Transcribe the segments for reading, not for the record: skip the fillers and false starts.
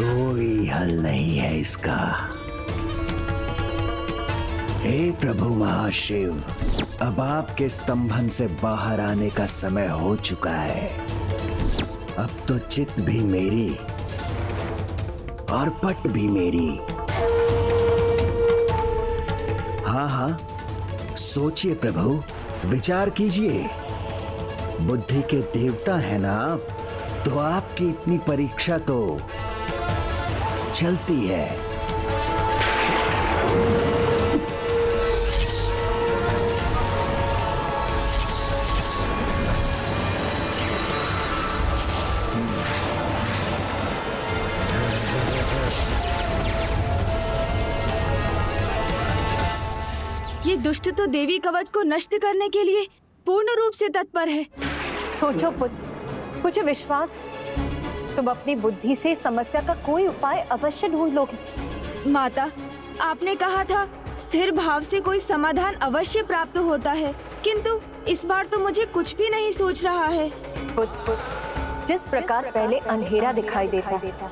कोई हल नहीं है इसका। हे प्रभु महाशिव, अब आपके स्तंभन से बाहर आने का समय हो चुका है। अब तो चित भी मेरी और पट भी मेरी। हाँ हाँ, सोचिए प्रभु, विचार कीजिए। बुद्धि के देवता है ना आप, तो आपकी इतनी परीक्षा तो चलती है। ये दुष्ट तो देवी कवच को नष्ट करने के लिए पूर्ण रूप से तत्पर है। सोचो पुत्र, मुझे विश्वास तुम अपनी बुद्धि से समस्या का कोई उपाय अवश्य ढूंढ लोगे। माता, आपने कहा था स्थिर भाव से कोई समाधान अवश्य प्राप्त होता है, किंतु इस बार तो मुझे कुछ भी नहीं सूझ रहा है। पुत्र, जिस प्रकार पहले अंधेरा दिखाई देता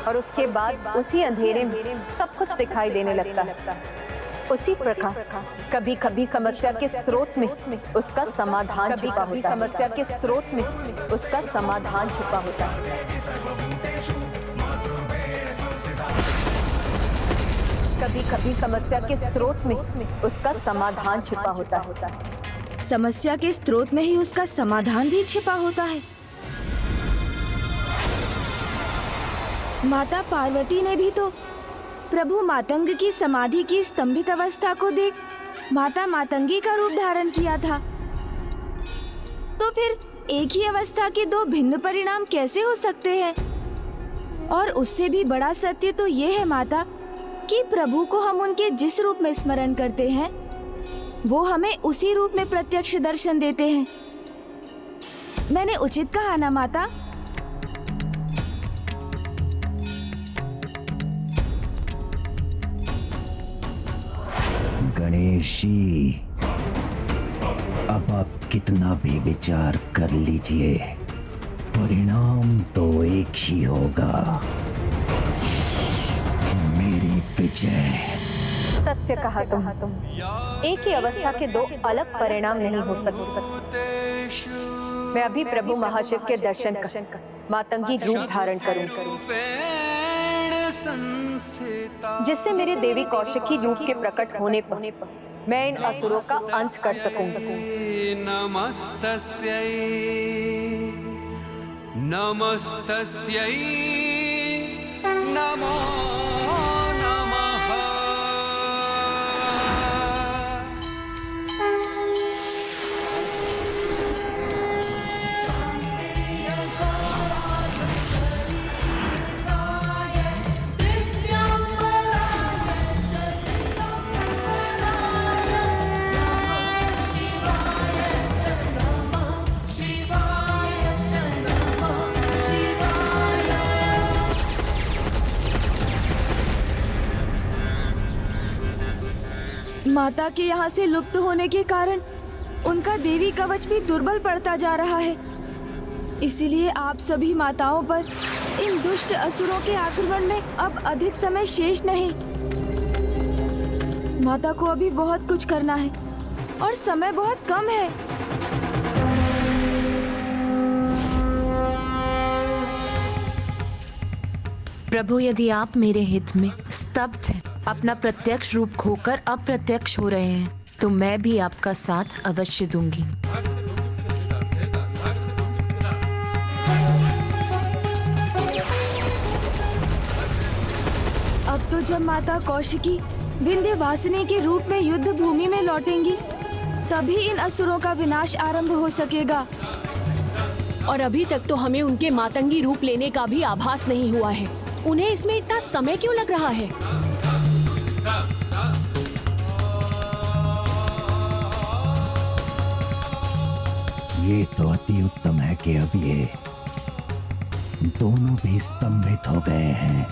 और उसके बाद उसी अंधेरे में सब कुछ दिखाई देने लगता है, उसी प्रकार कभी कभी समस्या के स्रोत में उसका समाधान छिपा होता है। समस्या के स्रोत में उसका समाधान छिपा होता है। कभी कभी समस्या के स्रोत में उसका समाधान छिपा होता है। समस्या के स्रोत में ही उसका समाधान भी छिपा होता है। माता पार्वती ने भी तो प्रभु मातंग की समाधि की स्तंभित अवस्था को देख माता मातंगी का रूप धारण किया था। तो फिर एक ही अवस्था के दो भिन्न परिणाम कैसे हो सकते हैं? और उससे भी बड़ा सत्य तो ये है माता कि प्रभु को हम उनके जिस रूप में स्मरण करते हैं, वो हमें उसी रूप में प्रत्यक्ष दर्शन देते हैं। मैंने उचित कहा ना माता? गणेश जी, अब आप कितना भी विचार कर लीजिए, परिणाम तो एक ही होगा, मेरी विजय। सत्य कहा तुम। एक ही अवस्था के दो अलग परिणाम नहीं हो सकते। मैं अभी प्रभु महाशिव के दर्शन कर मातंगी रूप धारण करूं, जिससे मेरे देवी कौशिकी रूप के प्रकट होने पर मैं इन असुरों का अंत कर सकूंगी। नमस्तस्यै नमस्तस्यै नमो माता के यहाँ से लुप्त होने के कारण उनका देवी कवच भी दुर्बल पड़ता जा रहा है। इसीलिए आप सभी माताओं पर इन दुष्ट असुरों के आक्रमण में अब अधिक समय शेष नहीं। माता को अभी बहुत कुछ करना है और समय बहुत कम है। प्रभु, यदि आप मेरे हित में स्तब्ध हैं, अपना प्रत्यक्ष रूप खोकर अप्रत्यक्ष हो रहे हैं, तो मैं भी आपका साथ अवश्य दूंगी। अब तो जब माता कौशिकी विंध्यवासिनी के रूप में युद्ध भूमि में लौटेंगी, तभी इन असुरों का विनाश आरंभ हो सकेगा। और अभी तक तो हमें उनके मातंगी रूप लेने का भी आभास नहीं हुआ है। उन्हें इसमें इतना समय क्यों लग रहा है? ये तो अति उत्तम है कि अब ये दोनों भी स्तंभित हो गए हैं।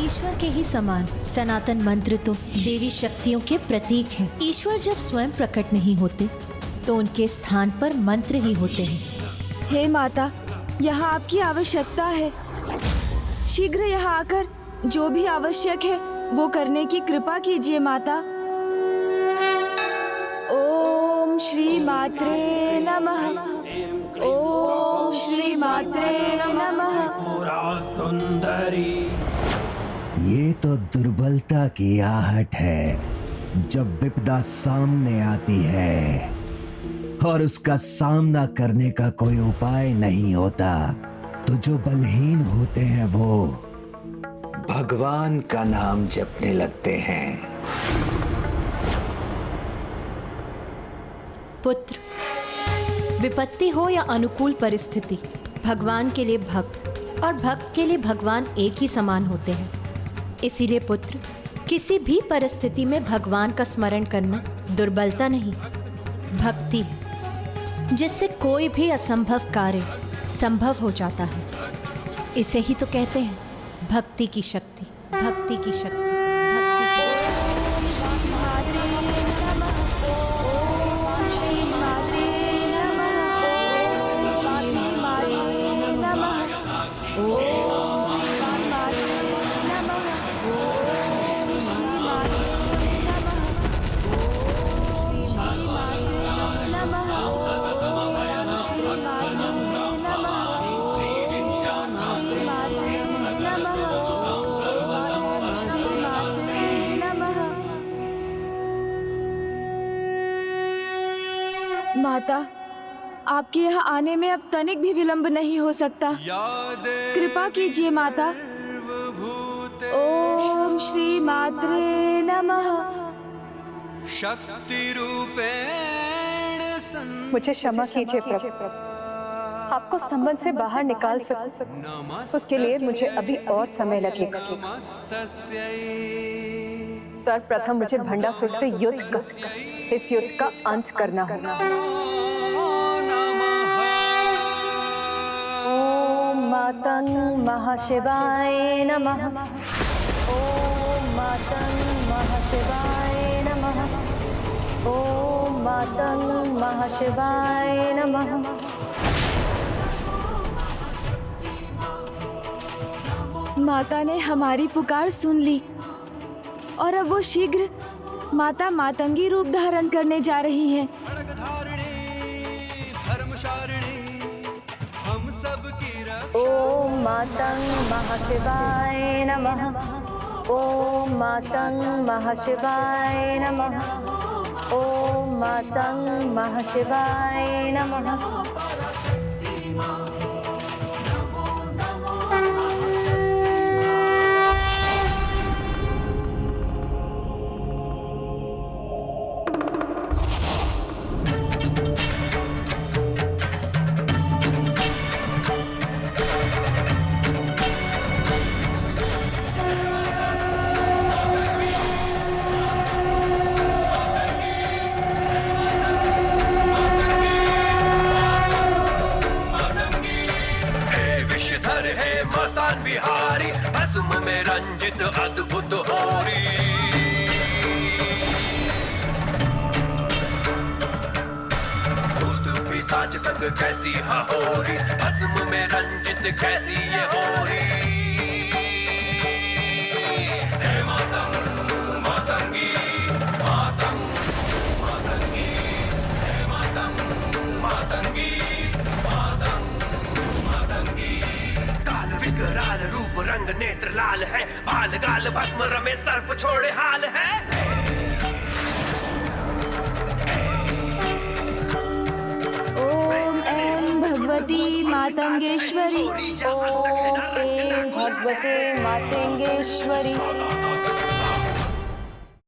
ईश्वर के ही समान सनातन मंत्र तो देवी शक्तियों के प्रतीक हैं। ईश्वर जब स्वयं प्रकट नहीं होते तो उनके स्थान पर मंत्र ही होते हैं। हे माता, यहाँ आपकी आवश्यकता है। शीघ्र यहाँ आकर जो भी आवश्यक है वो करने की कृपा कीजिए माता। ओम श्री मात्रे नमः। ओम श्री मात्रे नमः। ये तो दुर्बलता की आहट है। जब विपदा सामने आती है और उसका सामना करने का कोई उपाय नहीं होता, तो जो बलहीन होते हैं वो भगवान का नाम जपने लगते हैं। पुत्र, विपत्ति हो या अनुकूल परिस्थिति, भगवान के लिए भक्त और भक्त के लिए भगवान एक ही समान होते हैं। इसीलिए पुत्र, किसी भी परिस्थिति में भगवान का स्मरण करना दुर्बलता नहीं, भक्ति है, जिससे कोई भी असंभव कार्य संभव हो जाता है। इसे ही तो कहते हैं भक्ति की शक्ति, भक्ति की शक्ति, भक्ति की माता, आपके यहाँ आने में अब तनिक भी विलंब नहीं हो सकता। कृपा कीजिए माता। ओम श्री मात्रे नमः। शक्ति रूपेण मुझे क्षमा कीजिए प्रभु, आपको स्तंभन से बाहर निकाल सकूं, उसके लिए मुझे अभी और समय लगेगा। सर्वप्रथम मुझे भंडासुर से युद्ध कर इस युद्ध का अंत करना होगा। ओम मातंग महाशिवाय नमः। ओम मातंग महाशिवाय नमः। ओम मातंग महाशिवाय नमः। माता ने हमारी पुकार सुन ली और अब वो शीघ्र माता मातंगी रूप धारण करने जा रही हैं। ओम मातंग महाशिवाय नमः। ओम मातंग महाशिवाय नमः। ओम मातंग महाशिवाय नमः। बिहारी भस्म में रंजित अद्भुत होरी। भूत पिशाच संग कैसी हहोरी, भस्म में रंजित कैसी ये होरी। हे मातंग मातंगी मातंग मातंगी, हे मातंग मातंगी विकराल रूप रंग नेत्र लाल है, भाल गाल भस्म रमे सर्प छोड़े हाल है। ओम ऐं भगवती मातंगेश्वरी। ओम ऐं भगवते मातंगेश्वरी।